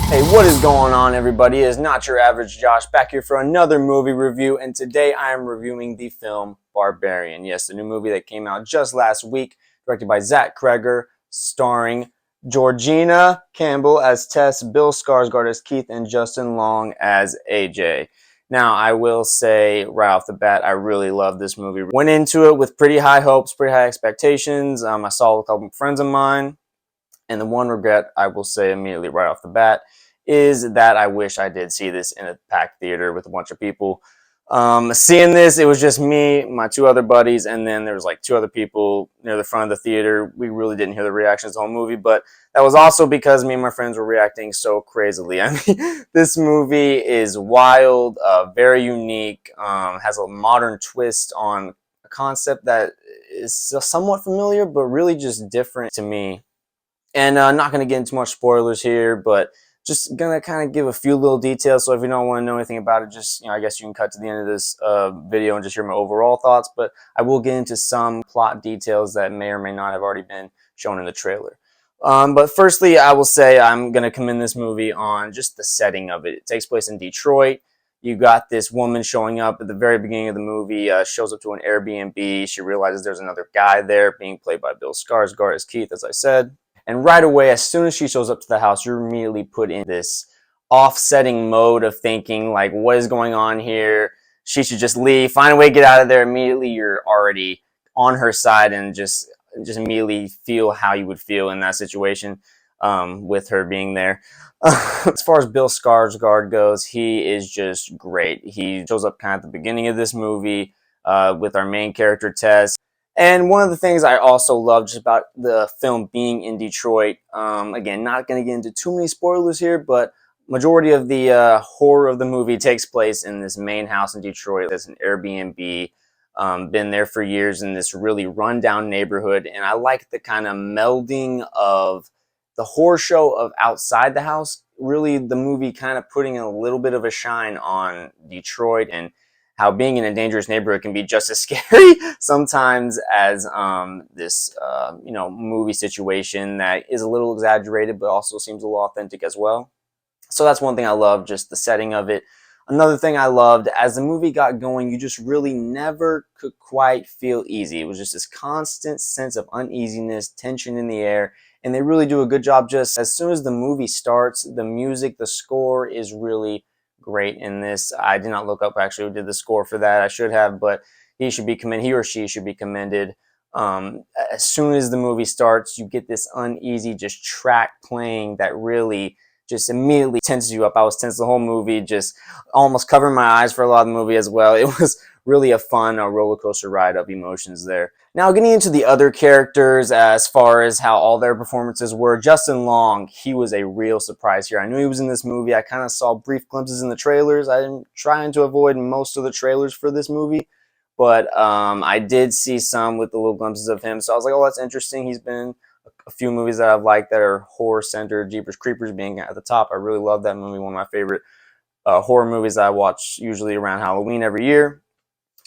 Hey, what is going on, everybody? It is Not Your Average Josh back here for another movie review, and today I am reviewing the film Barbarian. Yes, the new movie that came out just last week, directed by Zach Kreger, starring Georgina Campbell as Tess, Bill Skarsgård as Keith, and Justin Long as AJ. Now, I will say right off the bat, I really love this movie. Went into it with pretty high hopes, pretty high expectations. I saw it with a couple of friends of mine. And the one regret I will say immediately right off the bat is that I wish I did see this in a packed theater with a bunch of people. Seeing this, it was just me, my two other buddies, and then there was like two other people near the front of the theater. We really didn't hear the reactions the whole movie, but that was also because me and my friends were reacting so crazily. I mean, this movie is wild, very unique, has a modern twist on a concept that is somewhat familiar, but really just different to me. And not going to get into much spoilers here, but just going to kind of give a few little details. So if you don't want to know anything about it, just, I guess you can cut to the end of this video and just hear my overall thoughts. But I will get into some plot details that may or may not have already been shown in the trailer. But firstly, I will say I'm going to commend this movie on just the setting of it. It takes place in Detroit. You got this woman showing up at the very beginning of the movie, shows up to an Airbnb. She realizes there's another guy there being played by Bill Skarsgård as Keith, as I said. And right away, as soon as she shows up to the house, you're immediately put in this offsetting mode of thinking, like, what is going on here? She should just leave, find a way to get out of there. Immediately, you're already on her side and just immediately feel how you would feel in that situation with her being there. As far as Bill Skarsgård goes, he is just great. He shows up kind of at the beginning of this movie with our main character, Tess. And one of the things I also love just about the film being in Detroit, again, not going to get into too many spoilers here, but majority of the horror of the movie takes place in this main house in Detroit. It's an Airbnb, been there for years in this really rundown neighborhood. And I like the kind of melding of the horror show of outside the house, really the movie kind of putting a little bit of a shine on Detroit and how being in a dangerous neighborhood can be just as scary sometimes as this movie situation that is a little exaggerated but also seems a little authentic as well. So that's one thing I love, just the setting of it. Another thing I loved, as the movie got going, you just really never could quite feel easy. It was just this constant sense of uneasiness, tension in the air, and they really do a good job. Just as soon as the movie starts, the music, the score is really great in this. I did not look up actually who did the score for that. I should have, but he or she should be commended. As soon as the movie starts, you get this uneasy just track playing that really just immediately tenses you up. I was tense the whole movie, just almost covering my eyes for a lot of the movie as well. It was really a fun roller coaster ride of emotions there. Now, getting into the other characters as far as how all their performances were, Justin Long, he was a real surprise here. I knew he was in this movie. I kind of saw brief glimpses in the trailers. I'm trying to avoid most of the trailers for this movie, but I did see some with the little glimpses of him. So I was like, oh, that's interesting. He's been a few movies that I've liked that are horror-centered, Jeepers Creepers being at the top. I really love that movie, one of my favorite horror movies that I watch usually around Halloween every year.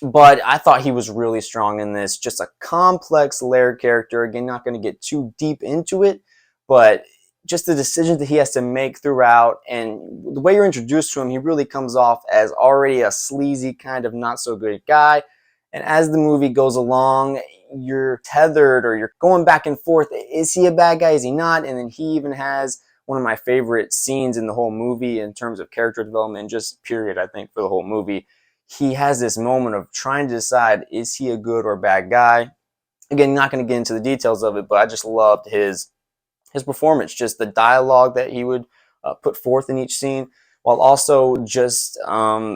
But I thought he was really strong in this. Just a complex, layered character. Again, not going to get too deep into it, but just the decisions that he has to make throughout and the way you're introduced to him, he really comes off as already a sleazy, kind of not so good guy. And as the movie goes along, you're tethered or you're going back and forth. Is he a bad guy? Is he not? And then he even has one of my favorite scenes in the whole movie in terms of character development, just period, I think, for the whole movie. He has this moment of trying to decide, is he a good or bad guy? Again, not going to get into the details of it, but I just loved his performance, just the dialogue that he would put forth in each scene, while also just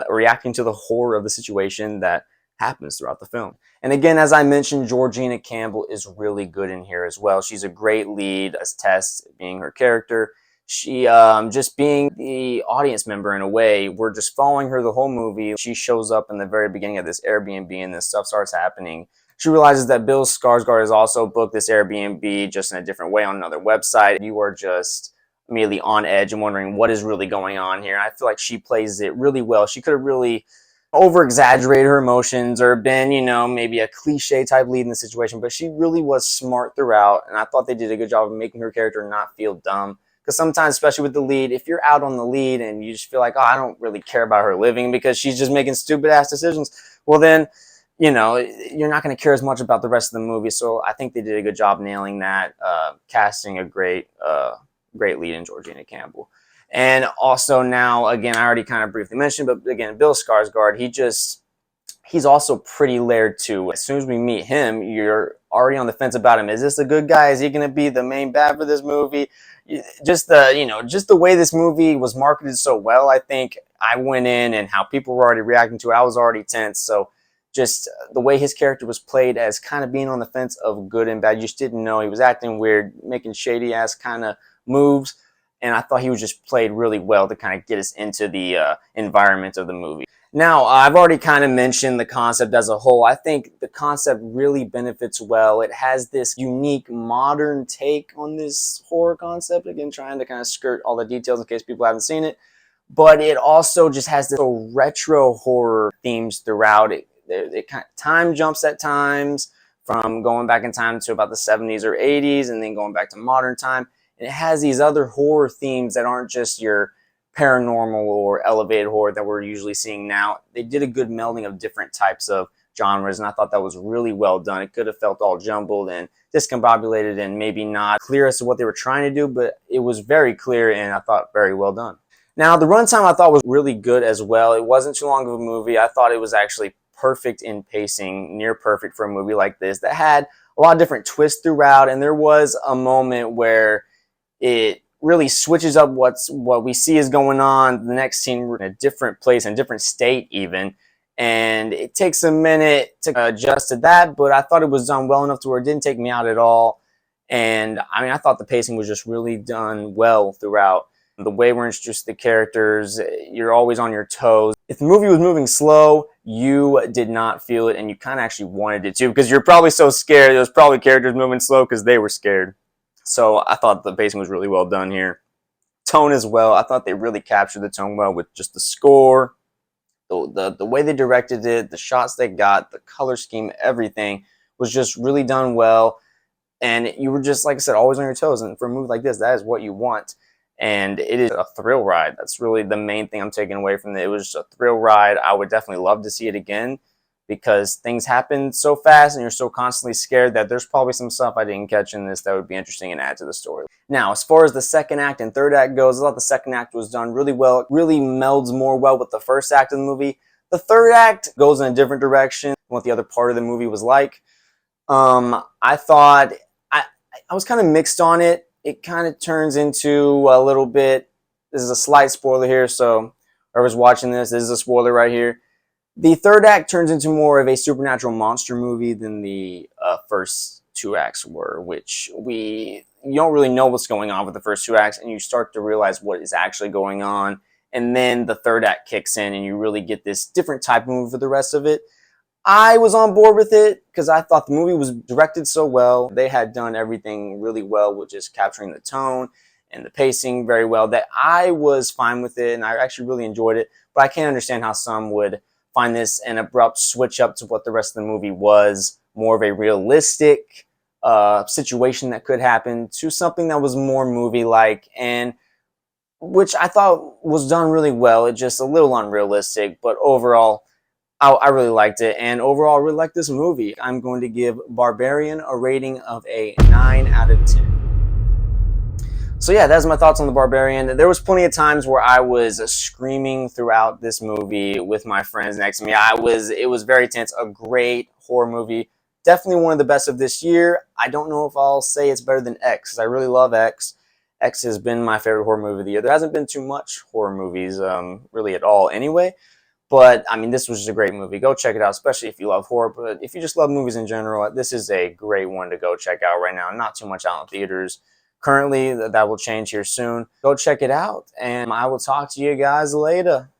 reacting to the horror of the situation that happens throughout the film. And again, as I mentioned, Georgina Campbell is really good in here as well. She's a great lead as Tess, being her character. She just being the audience member in a way. We're just following her the whole movie. She shows up in the very beginning of this Airbnb and this stuff starts happening. She realizes that Bill Skarsgård has also booked this Airbnb just in a different way on another website. You are just immediately on edge and wondering what is really going on here. And I feel like she plays it really well. She could have really over-exaggerated her emotions or been, maybe a cliche type lead in the situation, but she really was smart throughout. And I thought they did a good job of making her character not feel dumb, Because sometimes, especially with the lead, if you're out on the lead and you just feel like, oh, I don't really care about her living because she's just making stupid ass decisions, well then, you know, you're not going to care as much about the rest of the movie. So I think they did a good job nailing that, casting a great lead in Georgina Campbell. And also now, again, I already kind of briefly mentioned, but again, Bill Skarsgård, he's also pretty layered too. As soon as we meet him, you're already on the fence about him. Is this a good guy? Is he going to be the main bad for this movie? Just the way this movie was marketed so well, I think I went in and how people were already reacting to it, I was already tense. So just the way his character was played as kind of being on the fence of good and bad. You just didn't know. He was acting weird, making shady ass kind of moves. And I thought he was just played really well to kind of get us into the environment of the movie. Now, I've already kind of mentioned the concept as a whole. I think the concept really benefits well. It has this unique modern take on this horror concept. Again, trying to kind of skirt all the details in case people haven't seen it. But it also just has this retro horror themes throughout it. It kind of time jumps at times from going back in time to about the 70s or 80s and then going back to modern time. And it has these other horror themes that aren't just your paranormal or elevated horror that we're usually seeing now. They did a good melding of different types of genres, and I thought that was really well done. It could have felt all jumbled and discombobulated and maybe not clear as to what they were trying to do, but it was very clear and I thought very well done. Now, the runtime I thought was really good as well. It wasn't too long of a movie. I thought it was actually perfect in pacing, near perfect for a movie like this that had a lot of different twists throughout, and there was a moment where it really switches up what we see is going on. The next scene, we're in a different place, in a different state even, and it takes a minute to adjust to that, but I thought it was done well enough to where it didn't take me out at all. And I mean, I thought the pacing was just really done well throughout. The way we're introduced to the characters, you're always on your toes. If the movie was moving slow, you did not feel it, and you kind of actually wanted it to, because you're probably so scared. There's probably characters moving slow because they were scared. So I thought the pacing was really well done here. Tone as well. I thought they really captured the tone well with just the score, the way they directed it, the shots they got, the color scheme, everything was just really done well. And you were just, like I said, always on your toes. And for a movie like this, that is what you want. And it is a thrill ride. That's really the main thing I'm taking away from it. It was just a thrill ride. I would definitely love to see it again because things happen so fast and you're so constantly scared that there's probably some stuff I didn't catch in this that would be interesting and add to the story. Now, as far as the second act and third act goes, I thought the second act was done really well. It really melds more well with the first act of the movie. The third act goes in a different direction than what the other part of the movie was like. I thought I was kind of mixed on it. It kind of turns into a little bit, this is a slight spoiler here, so whoever's watching this is a spoiler right here. The third act turns into more of a supernatural monster movie than the first two acts were, which you don't really know what's going on with the first two acts, and you start to realize what is actually going on, and then the third act kicks in, and you really get this different type of movie for the rest of it. I was on board with it because I thought the movie was directed so well. They had done everything really well with just capturing the tone and the pacing very well that I was fine with it, and I actually really enjoyed it. But I can't understand how some would find this an abrupt switch up to what the rest of the movie was, more of a realistic situation that could happen to something that was more movie-like, and which I thought was done really well. It's just a little unrealistic, but overall, I really liked it, and overall, I really liked this movie. I'm going to give Barbarian a rating of a 9 out of 10. So yeah, that's my thoughts on the Barbarian. There was plenty of times where I was screaming throughout this movie with my friends next to me. It was very tense. A great horror movie. Definitely one of the best of this year. I don't know if I'll say it's better than X, because I really love X. X has been my favorite horror movie of the year. There hasn't been too much horror movies, really at all anyway. But, I mean, this was just a great movie. Go check it out, especially if you love horror. But if you just love movies in general, this is a great one to go check out right now. Not too much out in theaters currently. That will change here soon. Go check it out, and I will talk to you guys later.